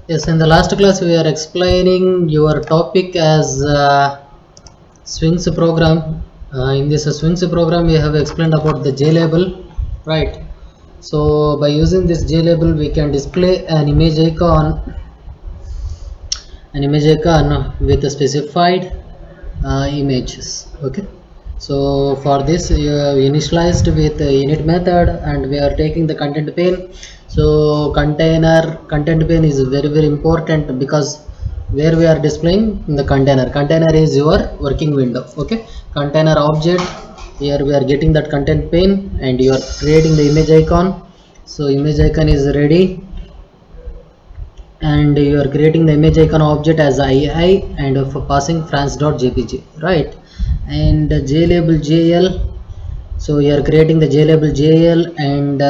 Yes, in the last class we are explaining your topic as swings program. In this swings program we have explained about the JLabel, right? So by using this JLabel we can display an image icon with a specified images. Okay. So for this initialized with init method, and we are taking the content pane. So content pane is very important, because where we are displaying the container is your working window. Okay, container object, here we are getting that content pane, and you are creating the image icon. So image icon is ready, and you are creating the image icon object as II, and for passing france.jpg, right? And JLabel JL, so you are creating the JLabel JL, and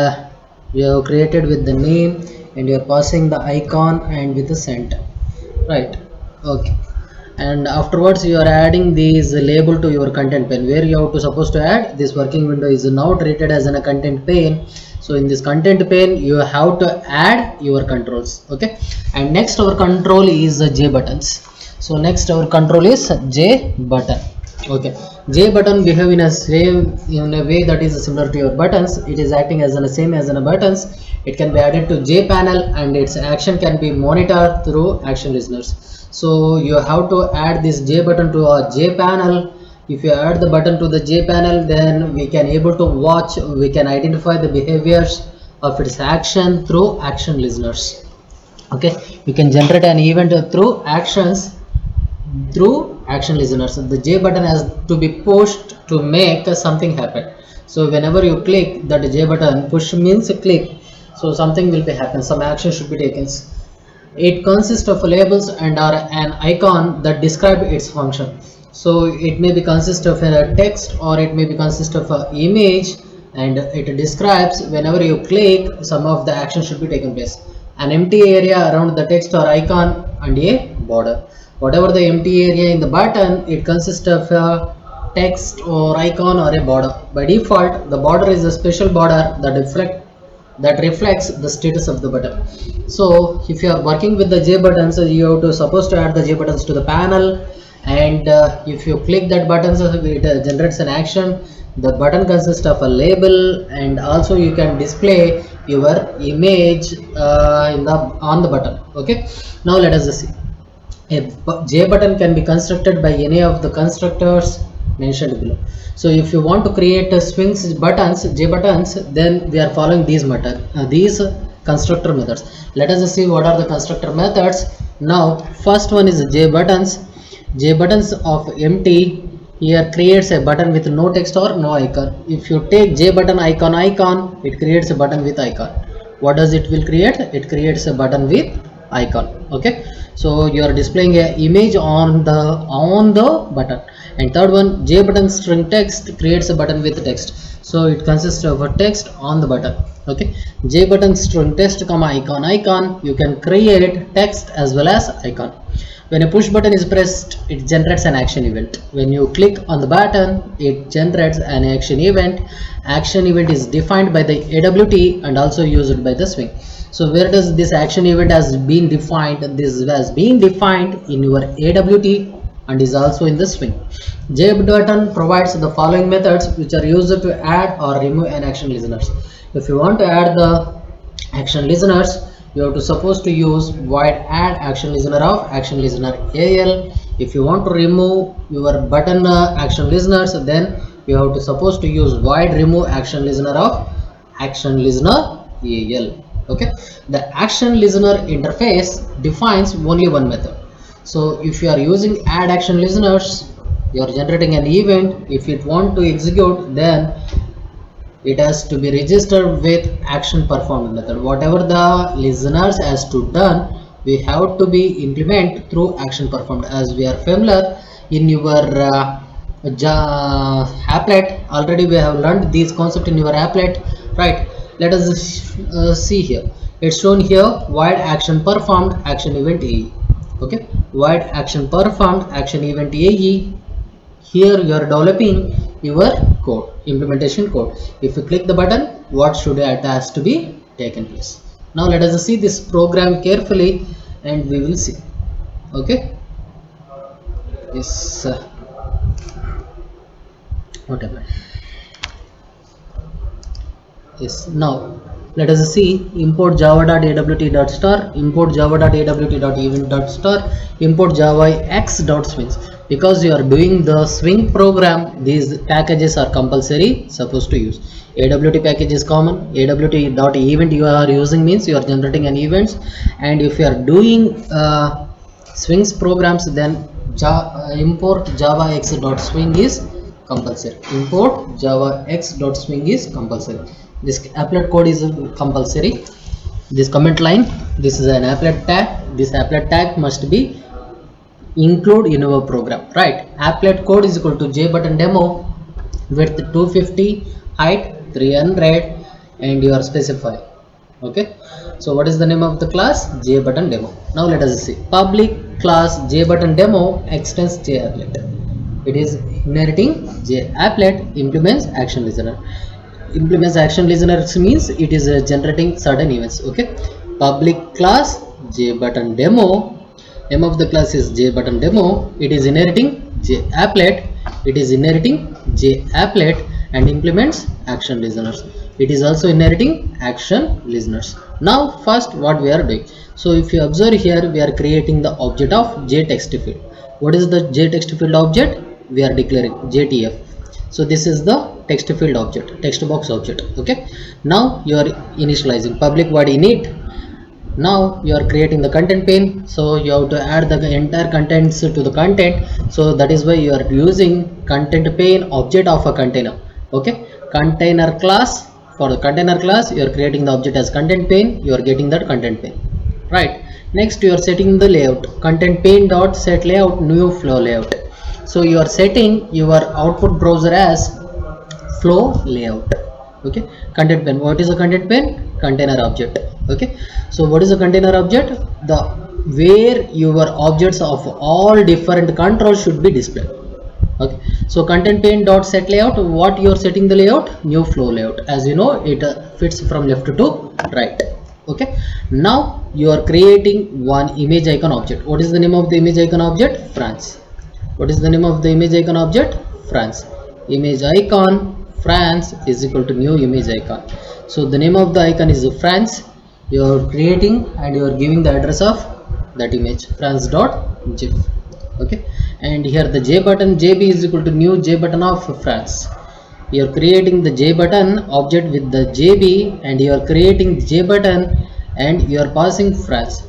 you have created with the name, and you are passing the icon and with the sent, right? Okay. And afterwards you are adding these label to your content pane, where you have to supposed to add this working window is now treated as a content pane. So in this content pane you have to add your controls. Okay, and next our control is J buttons. So next our control is J button. Okay, J button behave in a way that is similar to your buttons. It is acting as the same as a buttons. It can be added to J panel, and its action can be monitored through action listeners. So you have to add this J button to a J panel. If you add the button to the J panel, then we can able to watch, we can identify the behaviors of its action through action listeners. Okay, we can generate an event through actions through action listeners. The J button has to be pushed to make something happen. So whenever you click that J button, push means click, so something will be happen, some action should be taken. It consists of labels and are an icon that describe its function. So it may be consist of a text, or it may be consist of an image, and it describes whenever you click some of the action should be taken place. An empty area around the text or icon, and a border. Whatever the empty area in the button, it consists of a text or icon or a border. By default, the border is a special border that reflects the status of the button. So if you are working with the J buttons, you have to supposed to add the J buttons to the panel, and if you click that button, so it generates an action. The button consists of a label, and also you can display your image on the button. Okay, now let us see. A J button can be constructed by any of the constructors mentioned below. So if you want to create a swings buttons, J buttons, then we are following these constructor methods. Let us see what are the constructor methods. Now first one is J buttons. J buttons of empty here creates a button with no text or no icon. If you take J button icon, it creates a button with icon. What does it will create? It creates a button with icon. Okay, so you are displaying a image on the button. And third one, J button string text creates a button with text. So it consists of a text on the button. Okay, J button string text comma icon, you can create text as well as icon. When a push button is pressed, it generates an action event. When you click on the button, it generates an action event. Action event is defined by the AWT and also used by the swing. So where does this action event has been defined? This has been defined in your AWT and is also in the swing. J button provides the following methods which are used to add or remove an action listeners. If you want to add the action listeners, you have to suppose to use void add action listener of action listener AL. If you want to remove your button action listeners, then you have to suppose to use void remove action listener of action listener AL. Okay, the action listener interface defines only one method. So if you are using add action listeners, you are generating an event. If it want to execute, then it has to be registered with action performed method. Whatever the listeners has to done, we have to be implement through action performed. As we are familiar in your applet, already we have learned this concept in your applet, right? Let us see here. It's shown here void action performed action event AE. Okay, void action performed action event AE. Here you are developing your code, implementation code. If you click the button, what should it has to be taken place. Now let us see this program carefully, and we will see. Okay, yes, whatever. Yes, now let us see import java.awt.star, import java.awt.event.star, import javax.swings. Because you are doing the swing program, these packages are compulsory supposed to use. AWT package is common. AWT.event you are using means you are generating an events, and if you are doing swings programs, then import javax.swing is compulsory. Import javax.swing is compulsory. This applet code is compulsory. This comment line, this is an applet tag. This applet tag must be include in our program, right? Applet code is equal to jButtonDemo, width 250, height 300, and you are specify. Okay, so what is the name of the class? jButtonDemo. Now let us see public class jButtonDemo extends JApplet. It is inheriting JApplet, implements action listener. Implements action listeners means it is generating certain events. Okay, public class jButtonDemo, name of the class is jButtonDemo. It is inheriting JApplet, it is inheriting JApplet and implements action listeners. It is also inheriting action listeners. Now first what we are doing, so if you observe here, we are creating the object of jTextField. What is the jTextField object? We are declaring JTF. So this is the text field object, text box object. Okay, now you are initializing public void init. Now you are creating the content pane, so you have to add the entire contents to the content. So that is why you are using content pane object of a container. Okay, container class, for the container class you are creating the object as content pane, you are getting that content pane, right? Next you are setting the layout, content pane dot set layout new flow layout. So you are setting your output browser as flow layout. Okay, content pane, what is a content pane? Container object. Okay, so what is a container object? The where your objects of all different controls should be displayed. Okay, so content pane dot set layout, what you are setting the layout? New flow layout. As you know, it fits from left to right. Okay, now you are creating one image icon object. What is the name of the image icon object? France. What is the name of the image icon object? France. Image icon France is equal to new image icon. So the name of the icon is France. You are creating and you are giving the address of that image, france.gif. Okay, and here the jbutton jb is equal to new jbutton of France. You are creating the jbutton object with the jb, and you are creating the jbutton and you are passing France.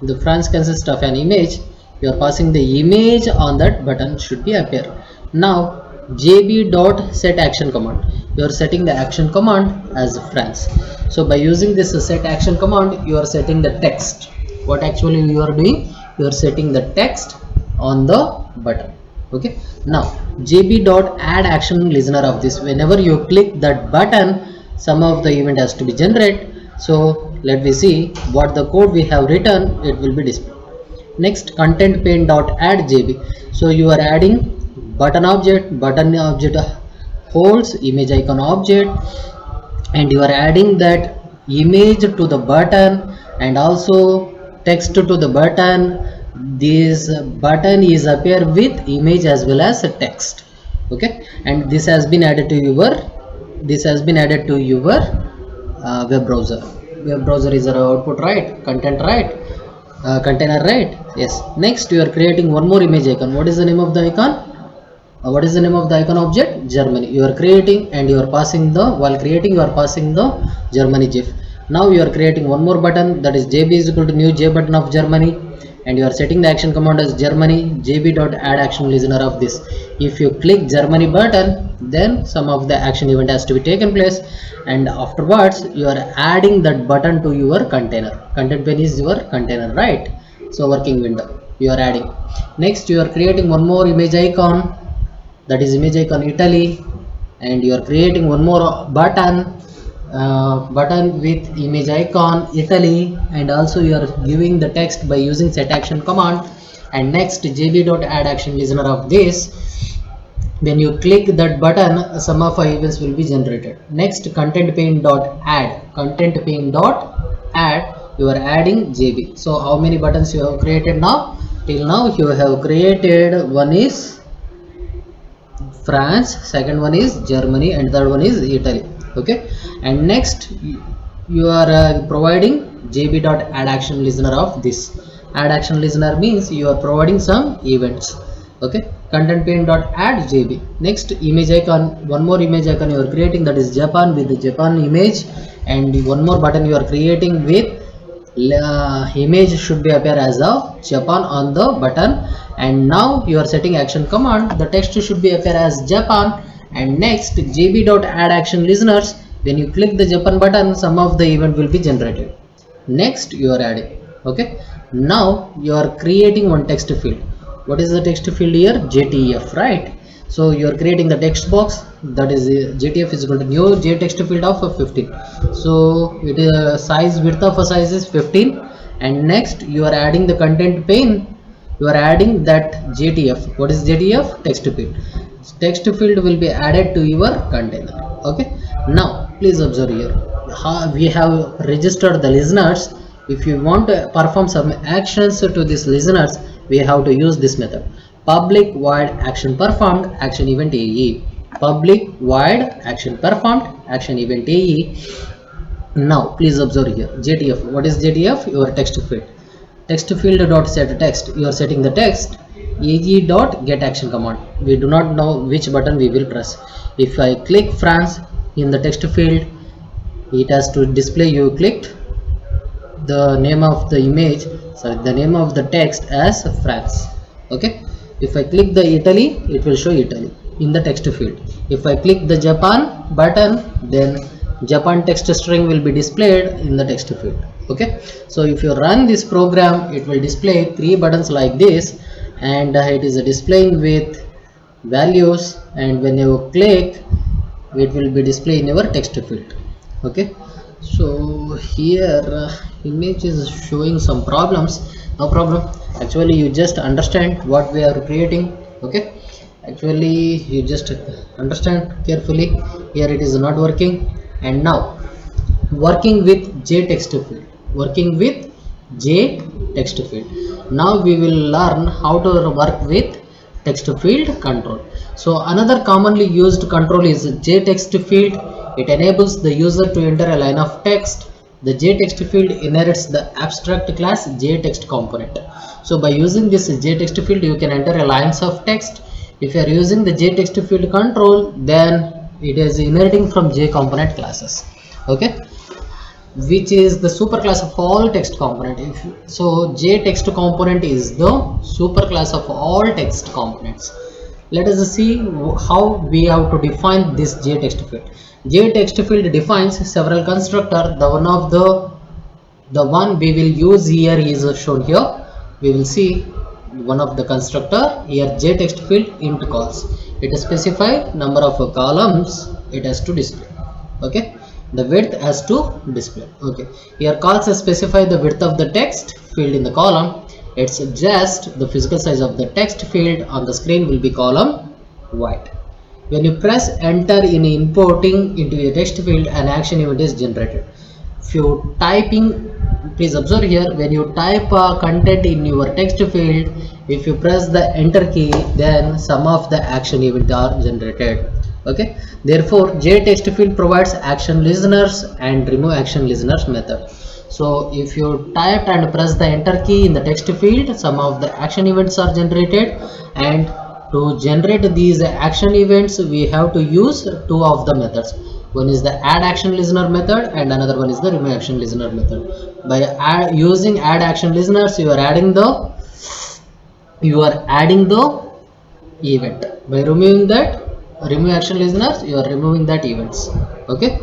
The France consists of an image. You are passing the image on that button should be appear. Now jb dot set action command, you are setting the action command as France. So by using this set action command, you are setting the text. What actually you are doing? You are setting the text on the button. Okay, now jb dot add action listener of this, whenever you click that button, some of the event has to be generated. So let me see what the code we have written, it will be displayed. Next, content pane dot add jb. So you are adding button object holds image icon object, and you are adding that image to the button and also text to the button. This button is appear with image as well as text. Okay, and this has been added to your web browser. Web browser is our output, right? Content, right? Container, right? Yes. Next you are creating one more image icon. What is the name of the icon? What is the name of the icon object? Germany. You are creating and you are passing the, while creating you are passing the Germany gif. Now you are creating one more button, that is jb is equal to new j button of Germany, and you are setting the action command as Germany jb dot add action listener of this. If you click Germany button, then some of the action event has to be taken place, and afterwards you are adding that button to your container. Content pane is your container, right? So working window you are adding. Next you are creating one more image icon, that is image icon Italy, and you are creating one more button with image icon Italy, and also you are giving the text by using set action command. And next jb dot add action listener of this, when you click that button, some of our events will be generated. Next, content pane dot add you are adding JB. So how many buttons you have created now? Till now you have created, one is France, second one is Germany, and third one is Italy. Okay, and next you are providing JB dot add action listener of this. Add action listener means you are providing some events. Okay, content pane dot add JB. Next image icon, one more image icon you are creating, that is Japan with the Japan image, and one more button you are creating with image should be appear as a Japan on the button. And now you are setting action command, the text should be appear as Japan. And next JB dot add action listeners, when you click the Japan button, some of the event will be generated. Next you are adding. Okay, now you are creating one text field. What is the text field here? JTF, right? So you are creating the text box, that is JTF is equal to new J text field of 15. So it is size, width of a size is 15. And next you are adding the content pane, you are adding that JTF. What is JTF? Text field. Text field will be added to your container. Okay, now please observe here how we have registered the listeners. If you want to perform some actions to these listeners, we have to use this method: public void action performed action event AE. Public void action performed action event AE. Now please observe here JTF. What is JTF? Your text field. Text field dot set text, you are setting the text. AE dot get action command, we do not know which button we will press. If I click France in the text field, it has to display you clicked the name of the image, sorry, the name of the text as France. Okay, if I click the Italy, it will show Italy in the text field. If I click the Japan button, then Japan text string will be displayed in the text field. Okay, so if you run this program, it will display three buttons like this, and it is displaying with values, and when you click, it will be displayed in your text field. Okay, so here image is showing some problems. No problem, actually you just understand what we are creating. Okay, actually you just understand carefully. Here it is not working. And now working with J text field, working with J text field. Now we will learn how to work with text field control. So another commonly used control is J text field. It enables the user to enter a line of text. The J text field inherits the abstract class J text component. So by using this J text field, you can enter a lines of text. If you are using the J text field control, then it is inheriting from J component classes. Okay, which is the superclass of all text component. So J text component is the superclass of all text components. Let us see how we have to define this J text field. J text field defines several constructor. The one we will use here is shown here. We will see one of the constructor here. J text field int calls. It specifies number of columns it has to display. Okay, the width has to display. Okay, here calls specify the width of the text field in the column. It's just the physical size of the text field on the screen will be column wide. When you press enter in importing into a text field, an action event is generated. If you typing, please observe here, when you type content in your text field, if you press the enter key, then some of the action events are generated. Okay, therefore J text field provides action listeners and remove action listeners method. So if you type and press the enter key in the text field, some of the action events are generated, and to generate these action events we have to use two of the methods. One is the add action listener method and another one is the remove action listener method. By using add action listeners, you are adding the event. By removing that remove action listeners, you are removing that events. Okay,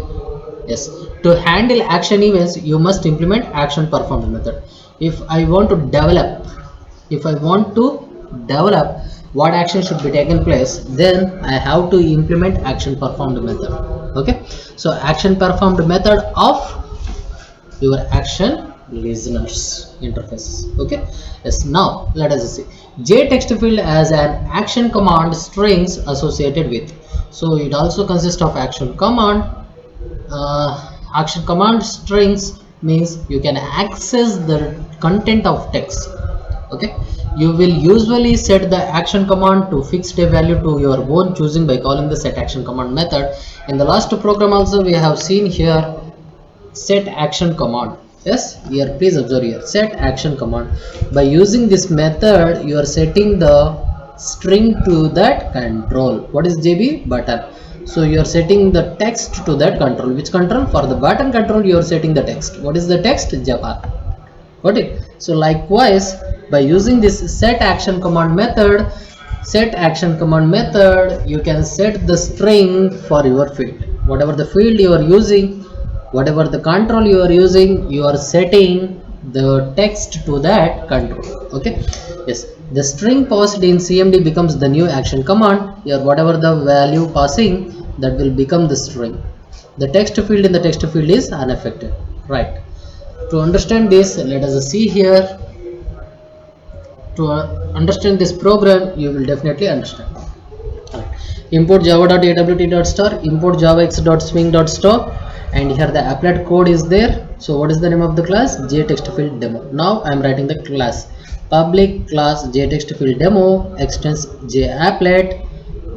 yes, to handle action events you must implement action performed method. If I want to develop what action should be taken place, then I have to implement action performed method. Okay, so action performed method of your action listeners interface. Okay, yes, now let us see J text field as an action command strings associated with. So it also consists of action command strings means you can access the content of text. Okay, you will usually set the action command to fixed a value to your own choosing by calling the set action command method. In the last program also we have seen here set action command. Yes, here please observe here set action command. By using this method you are setting the string to that control. What is JB? Button. So you are setting the text to that control. Which control? For the button control you are setting the text. What is the text? Japan. Got it? So likewise, by using this set action command method, you can set the string for your field. Whatever the field you are using, whatever the control you are using, you are setting the text to that control. Okay, yes, the string passed in CMD becomes the new action command. Here whatever the value passing, that will become the string. The text field in the text field is unaffected, right? To understand this, let us see here. To understand this program, you will definitely understand. Import java.awt.star, import javax.swing.store, and here the applet code is there. So what is the name of the class? JTextField demo. Now I am writing the class. Public class JTextField demo extends JApplet,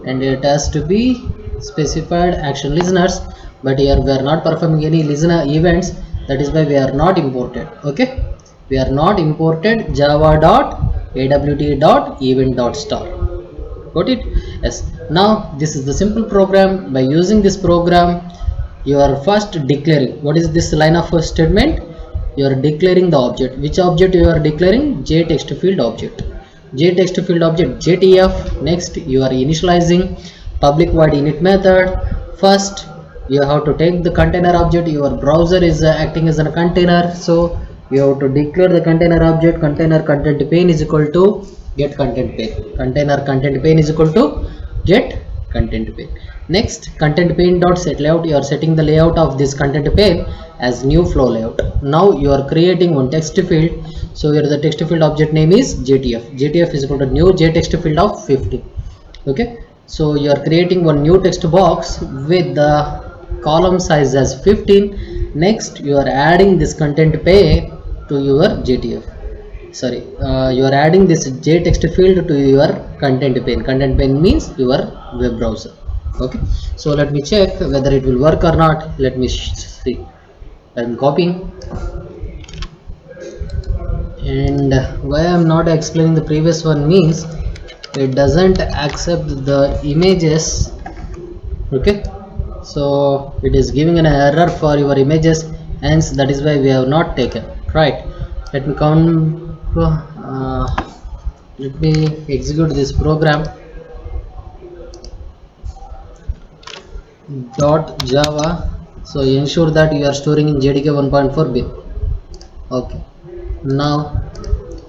and it has to be specified action listeners. But here we are not performing any listener events. That is why we are not imported. Okay, we are not imported java.awt.event.star. Got it? Yes. Now this is the simple program. By using this program, you are first declaring. What is this line of statement? You are declaring the object. Which object you are declaring? JTextField object. JTextField object JTF. Next you are initializing public void init method. First you have to take the container object. Your browser is acting as a container, so you have to declare the container object. Container content pane is equal to get content pane. Container content pane is equal to get content pane. Next, content pane dot set layout. You are setting the layout of this content pane as new flow layout. Now you are creating one text field. So here the text field object name is JTF. JTF is equal to new JText field of 50. Okay, so you are creating one new text box with the column size as 15. Next you are adding this content pane to your JTF. Sorry, you are adding this JText field to your content pane. Content pane means your web browser. Okay, so let me check whether it will work or not. Let me see. I am copying, and why I am not explaining the previous one means it doesn't accept the images. Okay, so it is giving an error for your images, hence that is why we have not taken. Right, let me count. Let me execute this program. .java. So ensure that you are storing in JDK 1.4 bin. Okay, now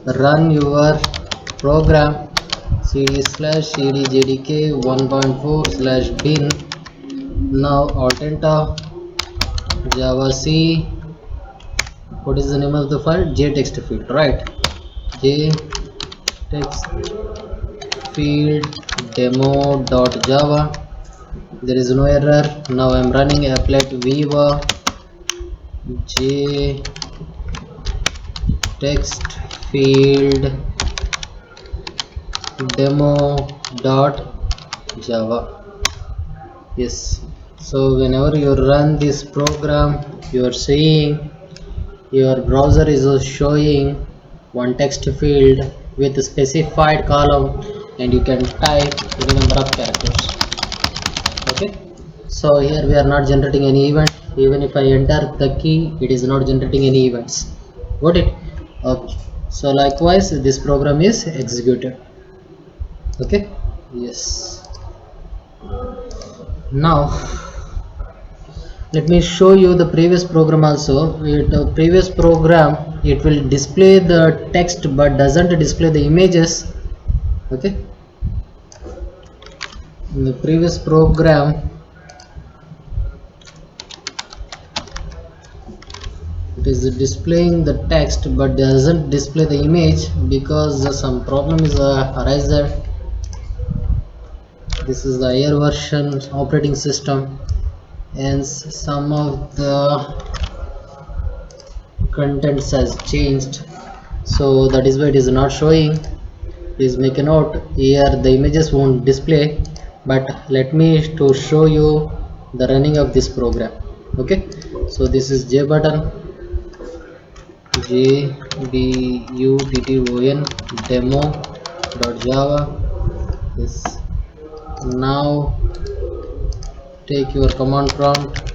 run your program. cd/cd jdk 1.4/bin. Now alt enter. Java C. What is the name of the file? JText field, right? JText field demo.java. There is no error. Now I am running applet viva JText field demo.java. Yes, so whenever you run this program, you are seeing your browser is showing one text field with a specified column, and you can type any number of characters. Okay, so here we are not generating any event. Even if I enter the key, it is not generating any events. Got it? Okay, so likewise this program is executed. Okay, yes. Now let me show you the previous program also. Previous program, it will display the text but doesn't display the images. Okay, in the previous program it is displaying the text but doesn't display the image because some problem is arised. This is the higher version operating system, and some of the contents has changed, so that is why it is not showing. Please make a note here, the images won't display, but let me to show you the running of this program. Okay, so this is jbutton, jbutton demo.java. Yes, now take your command prompt,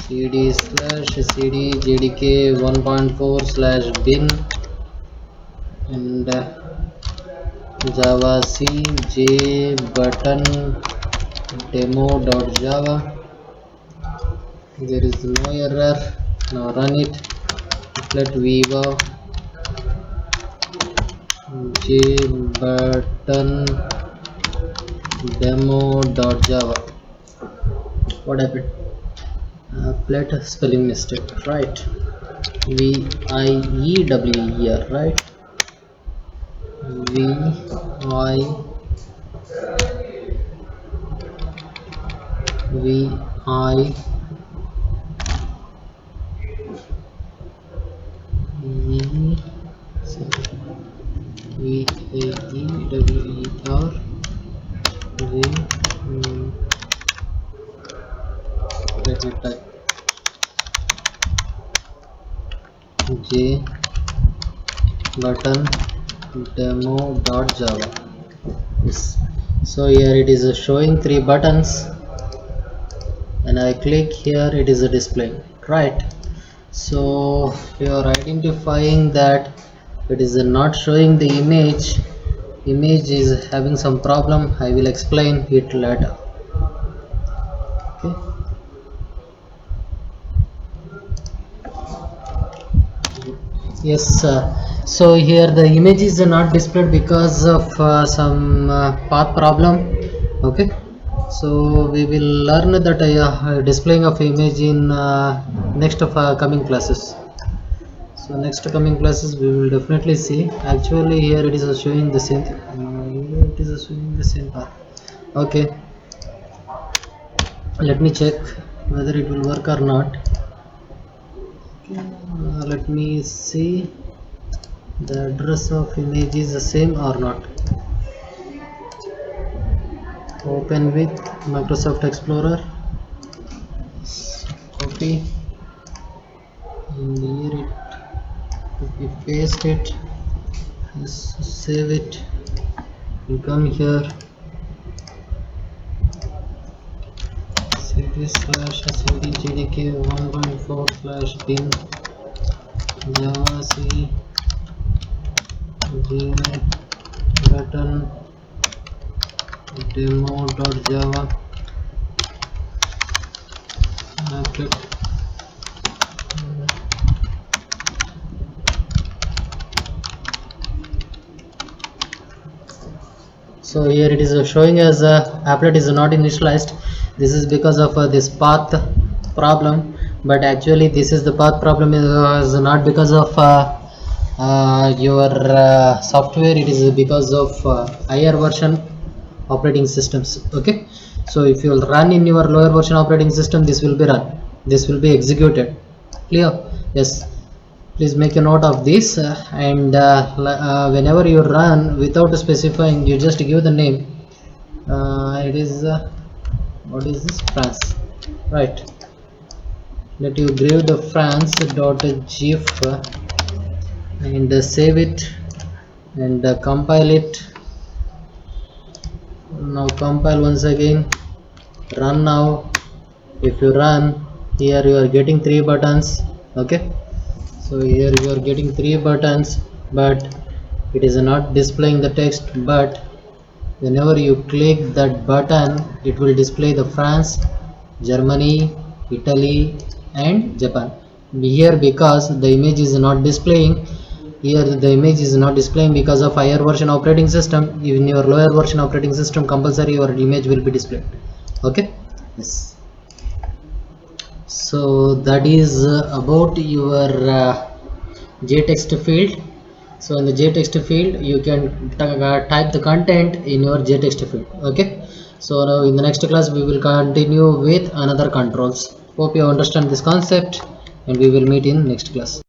cd/cd jdk 1.4/bin and java c jbutton demo.java. There is no error. Now run it. Let viva jbutton demo.java. What happened? Applet spelling mistake, right? VIEWER, right? Let me type jbutton demo.java. Yes, so here it is showing 3 buttons, and I click here, it is a display, right? So you are identifying that it is not showing the image is having some problem. I will explain it later. Okay, yes, so here the image is not displayed because of some path problem. Okay, so we will learn that displaying of image in next of coming classes. So next coming classes we will definitely see. Actually here it is showing the same it is showing the same path. Okay, let me check whether it will work or not. Let me see the address of image is the same or not. Open with Microsoft Explorer, copy, and here it, copy paste it, save it. You come here, cd/cd jdk 1.4/bin java c jbutton demo.java. So here it is showing as applet is not initialized. This is because of this path problem, but actually this is the path problem is not because of your software. It is because of higher version operating systems. Okay, so if you will run in your lower version operating system, this will be run, this will be executed. Clear? Yes, please make a note of this, and whenever you run without specifying, you just give the name. It is what is this? France, right? Let you grab the france.gif and save it and compile it. Now compile once again, run. Now if you run here, you are getting 3 buttons. Okay, so here you are getting 3 buttons, but it is not displaying the text. But whenever you click that button, it will display the France, Germany, Italy and Japan. Here because the image is not displaying, here the image is not displaying because of higher version operating system. In your lower version operating system, compulsory your image will be displayed. Okay, yes. So that is about your JText field. So in the JText field, you can type the content in your JText field. Okay, so now in the next class we will continue with another controls. Hope you understand this concept, and we will meet in next class.